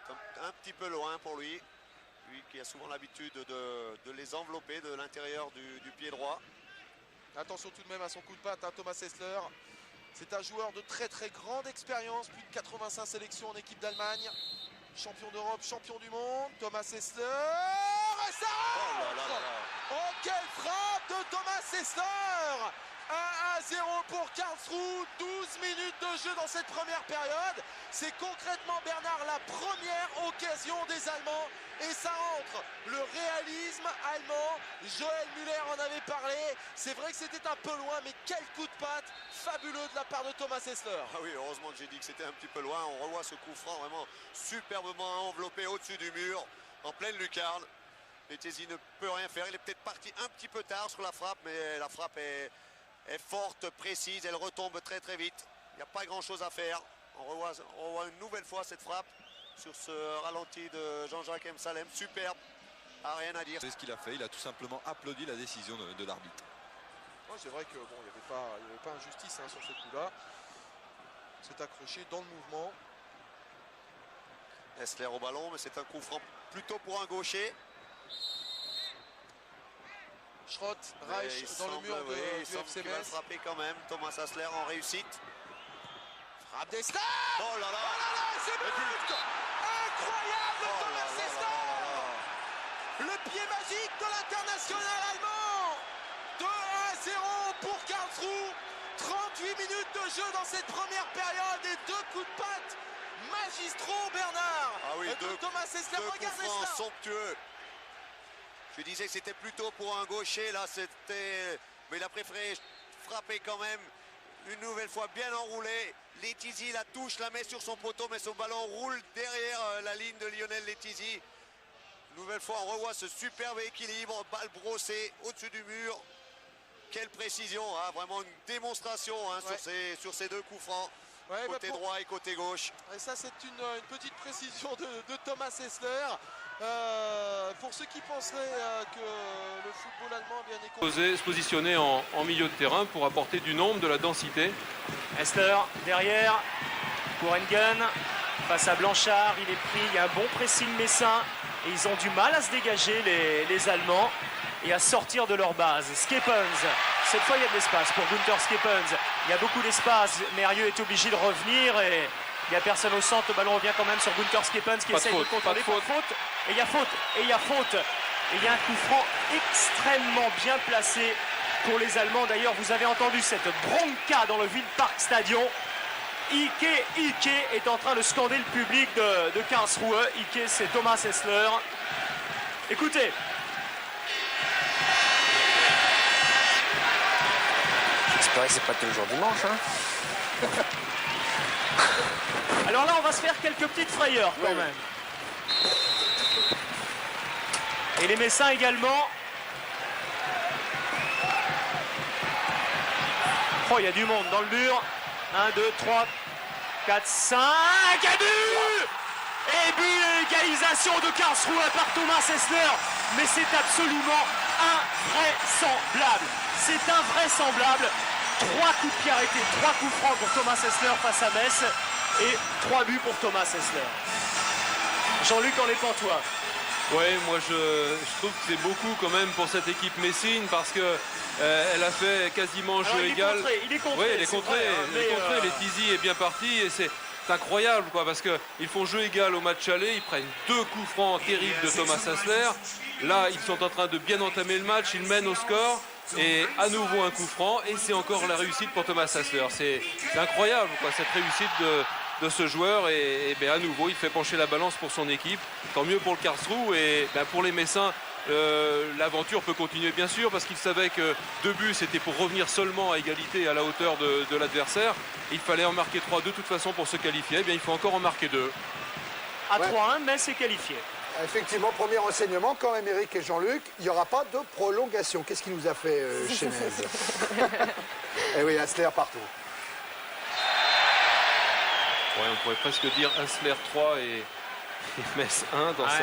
un petit peu loin pour lui. Lui qui a souvent l'habitude de les envelopper de l'intérieur du pied droit. Attention tout de même à son coup de patte, hein, Thomas Hessler. C'est un joueur de très très grande expérience, plus de 85 sélections en équipe d'Allemagne. Champion d'Europe, champion du monde, Thomas Hessler. Et ça rentre! Oh, quelle frappe de Thomas Hessler! 1-0 pour Karlsruhe, 12 minutes de jeu dans cette première période. C'est concrètement, Bernard, la première occasion des Allemands. Et ça rentre. Le réalisme allemand, Joël Müller en avait parlé. C'est vrai que c'était un peu loin, mais quel coup de patte fabuleux de la part de Thomas Hessler. Ah oui, heureusement que j'ai dit que c'était un petit peu loin. On revoit ce coup franc vraiment superbement enveloppé au-dessus du mur, en pleine lucarne. Letizia ne peut rien faire. Il est peut-être parti un petit peu tard sur la frappe, mais la frappe est forte, précise, elle retombe très très vite. Il n'y a pas grand chose à faire. On revoit une nouvelle fois cette frappe sur ce ralenti de Jean-Jacques Salem. Superbe, rien à dire. C'est ce qu'il a fait, il a tout simplement applaudi la décision de l'arbitre. Ouais, c'est vrai que bon, il n'y avait pas injustice, hein, sur ce coup-là. C'est accroché dans le mouvement. Hessler au ballon, mais c'est un coup franc plutôt pour un gaucher. Schrott, Reich dans le mur du FC Il va Metz. frapper quand même, Thomas Hessler en réussite. Frappe d'Hessler. Oh là là, c'est but incroyable de Thomas Hessler. Le pied magique de l'international allemand. 2-0 pour Karlsruhe. 38 minutes de jeu dans cette première période et 2 coups de patte magistraux, Bernard. Ah oui, de Thomas Hessler. deux Regardez coups francs ça. somptueux. Je disais que c'était plutôt pour un gaucher, là c'était... Mais il a préféré frapper quand même. Une nouvelle fois bien enroulé. Letizia la touche, la met sur son poteau, mais son ballon roule derrière la ligne de Lionel Letizia. Nouvelle fois, on revoit ce superbe équilibre, balle brossée au-dessus du mur. Quelle précision, hein, vraiment une démonstration, hein, Ouais. sur ces 2 coups francs. Ouais, Côté droit et côté gauche. Et ça, c'est une petite précision de Thomas Hessler. Pour ceux qui penseraient que le football allemand a bien écouté. Se positionner en milieu de terrain pour apporter du nombre, de la densité. Hessler derrière pour Engen face à Blanchard, il est pris, il y a un bon pressing messin et ils ont du mal à se dégager les Allemands et à sortir de leur base. Skepens, cette fois il y a de l'espace pour Günther Skepens, il y a beaucoup d'espace, Mérieux est obligé de revenir et il n'y a personne au centre, le ballon revient quand même sur Günther Skepens qui essaye de contrôler. Faute. Et il y a faute, et il y a faute. Et il y a un coup franc extrêmement bien placé pour les Allemands. D'ailleurs, vous avez entendu cette bronca dans le Wildpark Stadion. Ike est en train de scander le public de Karlsruhe. Ike, c'est Thomas Hessler. Écoutez. J'espère que c'est pas tous les jours dimanche, hein. Alors là, on va se faire quelques petites frayeurs quand même. Et les Messins également. Oh, il y a du monde dans le mur. 1, 2, 3, 4, 5. Et but! Et but et égalisation de Karlsruhe par Thomas Hessler. Mais c'est absolument invraisemblable. C'est invraisemblable. 3 coups de pied arrêtés, 3 coups francs pour Thomas Hessler face à Metz. Et 3 buts pour Thomas Hessler. Jean-Luc en les Pantois. Ouais, moi je trouve que c'est beaucoup quand même pour cette équipe messine parce que elle a fait quasiment jeu égal. Il est contré. Oui, elle est contrée. Letizia est bien parti et c'est incroyable quoi parce qu'ils font jeu égal au match aller. Ils prennent 2 coups francs terribles de Thomas Hessler. Là, ils sont en train de bien entamer le match. Ils mènent au score. Et à nouveau un coup franc et c'est encore la réussite pour Thomas Hessler. C'est incroyable quoi, cette réussite de ce joueur et à nouveau il fait pencher la balance pour son équipe. Tant mieux pour le Karlsruhe et pour les Messins l'aventure peut continuer bien sûr parce qu'ils savaient que 2 buts c'était pour revenir seulement à égalité à la hauteur de l'adversaire. Il fallait en marquer 3 de toute façon pour se qualifier. Eh bien il faut encore en marquer 2. À 3-1 mais c'est qualifié. Effectivement, premier renseignement, quand même Eric et Jean-Luc, il n'y aura pas de prolongation. Qu'est-ce qui nous a fait Chénez? Eh oui, Hessler partout. Ouais, on pourrait presque dire Hessler 3 et Metz 1 dans cette...